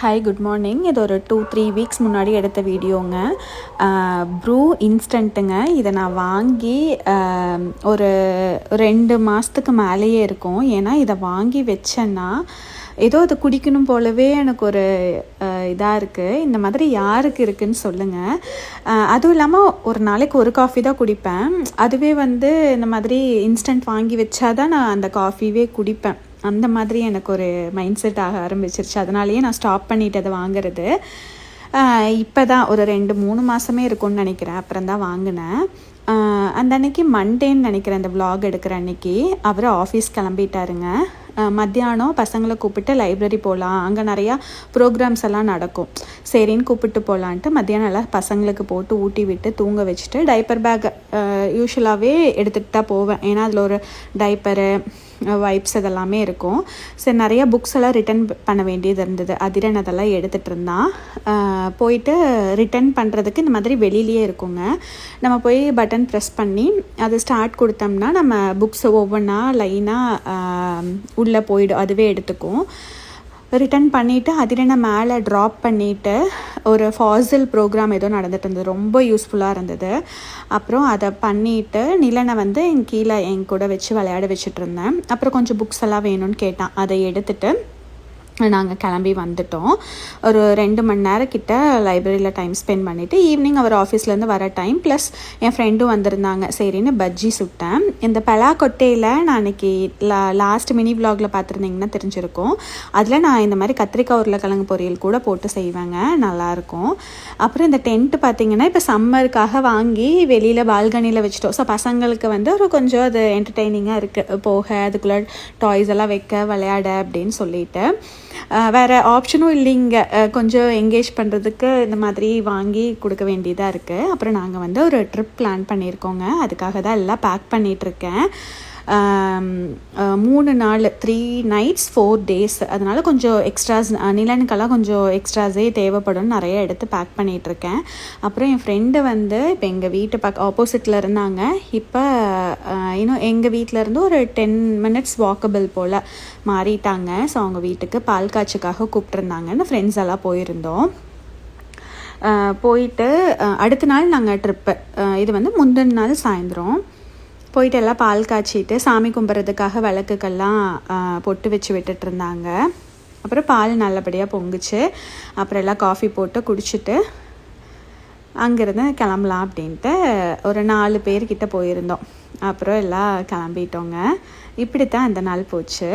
Hi, good morning. இது ஒரு 2-3 weeks முன்னாடி எடுத்த வீடியோங்க. ப்ரூ இன்ஸ்டண்ட்டுங்க. இதை நான் வாங்கி ஒரு 2 மாதத்துக்கு மேலேயே இருக்கும். ஏன்னா இதை வாங்கி வச்சேன்னா ஏதோ அது குடிக்கணும் போலவே எனக்கு ஒரு இதாக இருக்குது. இந்த மாதிரி யாருக்கு இருக்குதுன்னு சொல்லுங்கள். அதுவும் இல்லாமல் ஒரு நாளைக்கு ஒரு காஃபி தான் குடிப்பேன். அதுவே இந்த மாதிரி இன்ஸ்டன்ட் வாங்கி வச்சாதான் நான் அந்த காஃபியே குடிப்பேன். அந்த மாதிரி எனக்கு ஒரு மைண்ட் செட் ஆக ஆரம்பிச்சிருச்சு. அதனாலேயே நான் ஸ்டாப் பண்ணிவிட்டு அதை வாங்குறது. இப்போ தான் ஒரு 2-3 மாதமே இருக்கும்னு நினைக்கிறேன். அப்புறம் தான் வாங்கினேன். அந்த அன்னைக்கு மண்டேன்னு நினைக்கிறேன், அந்த விலாக் எடுக்கிற அன்னைக்கு. அவர் ஆஃபீஸ் கிளம்பிட்டாருங்க. மத்தியானம் பசங்களை கூப்பிட்டு லைப்ரரி போகலாம், அங்கே நிறையா ப்ரோக்ராம்ஸ் எல்லாம் நடக்கும், சரின்னு கூப்பிட்டு போகலான்ட்டு மத்தியானம் எல்லாம் பசங்களுக்கு போட்டு ஊட்டி விட்டு தூங்க வச்சுட்டு டைப்பர் பேக் யூஸ்வலாகவே எடுத்துகிட்டு தான் போவேன். ஏன்னா அதில் ஒரு டைப்பரு, வைப்ஸ் இதெல்லாமே இருக்கும். சரி, நிறையா புக்ஸ் எல்லாம் ரிட்டன் பண்ண வேண்டியது இருந்தது. அதிரன் அதெல்லாம் எடுத்துகிட்டு இருந்தான். போயிட்டு ரிட்டன் பண்ணுறதுக்கு இந்த மாதிரி வெளியிலேயே இருக்குங்க. நம்ம போய் பட்டன் ப்ரெஸ் பண்ணி அது ஸ்டார்ட் கொடுத்தோம்னா நம்ம புக்ஸ் ஒவ்வொன்றா லைனாக உள்ளே போய்டும், அதுவே எடுத்துக்கும். ரிட்டன் பண்ணிவிட்டு அதிரனை மேலே ட்ராப் பண்ணிவிட்டு ஒரு ஃபாசில் ப்ரோக்ராம் ஏதோ நடந்துட்டு இருந்தது, ரொம்ப யூஸ்ஃபுல்லாக இருந்தது. அப்புறம் அதை பண்ணிவிட்டு நிலனை என் கீழே என் கூட வச்சு விளையாட வச்சுட்டு இருந்தேன். அப்புறம் கொஞ்சம் புக்ஸ் எல்லாம் வேணும்னு கேட்டான். அதை எடுத்துகிட்டு நாங்கள் கிளம்பி வந்துட்டோம். ஒரு 2 மணி நேரம் கிட்ட லைப்ரரியில் டைம் ஸ்பெண்ட் பண்ணிவிட்டு ஈவினிங் அவர் ஆஃபீஸ்லேருந்து வர டைம் ப்ளஸ் என் ஃப்ரெண்டும் வந்திருந்தாங்க. சரின்னு பஜ்ஜி சுட்டேன். இந்த பலாக்கொட்டையில் நான் அன்றைக்கி லாஸ்ட் மினி விலாகில் பார்த்துருந்தீங்கன்னா தெரிஞ்சிருக்கும். அதில் நான் இந்த மாதிரி கத்திரிக்காய் உருளைக்கிழங்கு பொரியல் கூட போட்டு செய்வேங்க, நல்லாயிருக்கும். அப்புறம் இந்த டென்ட்டு பார்த்திங்கன்னா இப்போ சம்மருக்காக வாங்கி வெளியில் பால்கனியில் வச்சுட்டோம். ஸோ பசங்களுக்கு ஒரு கொஞ்சம் அது என்டர்டெய்னிங்காக இருக்குது, போக அதுக்குள்ளே டாய்ஸ் எல்லாம் வைக்க விளையாட அப்படின்னு சொல்லிட்டு. வேறு ஆப்ஷனும் இல்லைங்க, கொஞ்சம் என்கேஜ் பண்ணுறதுக்கு இந்த மாதிரி வாங்கி கொடுக்க வேண்டியதாக இருக்குது. அப்புறம் நாங்கள் ஒரு ட்ரிப் பிளான் பண்ணியிருக்கோங்க. அதுக்காக தான் எல்லாம் பேக் பண்ணிகிட்ருக்கேன். 3 நாள் 3 nights 4 days. அதனால் கொஞ்சம் எக்ஸ்ட்ராஸ், நிலனுக்கெல்லாம் கொஞ்சம் எக்ஸ்ட்ராஸே தேவைப்படும், நிறைய எடுத்து பேக் பண்ணிகிட்ருக்கேன். அப்புறம் என் ஃப்ரெண்டு இப்போ எங்கள் வீட்டு ஆப்போசிட்டில் இருந்தாங்க. இப்போ இன்னும் எங்கள் வீட்டிலேருந்து ஒரு 10 minutes வாக்கபிள் போல் மாறிட்டாங்க. ஸோ அவங்க வீட்டுக்கு பால் காய்ச்சிக்காக கூப்பிட்ருந்தாங்கன்னு ஃப்ரெண்ட்ஸ் எல்லாம் போயிருந்தோம். போயிட்டு அடுத்த நாள் நாங்கள் ட்ரிப்பு, இது முந்தின நாள் சாயந்தரம் போயிட்டு எல்லாம் பால் காய்ச்சிட்டு சாமி கும்பிட்றதுக்காக விளக்குக்கெல்லாம் பொட்டு வச்சு விட்டுட்டு இருந்தாங்க. அப்புறம் பால் நல்லபடியாக பொங்குச்சு. அப்புறம் எல்லாம் காஃபி போட்டு குடிச்சிட்டு அங்கேருந்து கிளம்பலாம் அப்படின்ட்டு ஒரு 4 பேர்கிட்ட போயிருந்தோம். அப்புறம் எல்லாம் கிளம்பிட்டோங்க. இப்படி தான் அந்த நாள் போச்சு.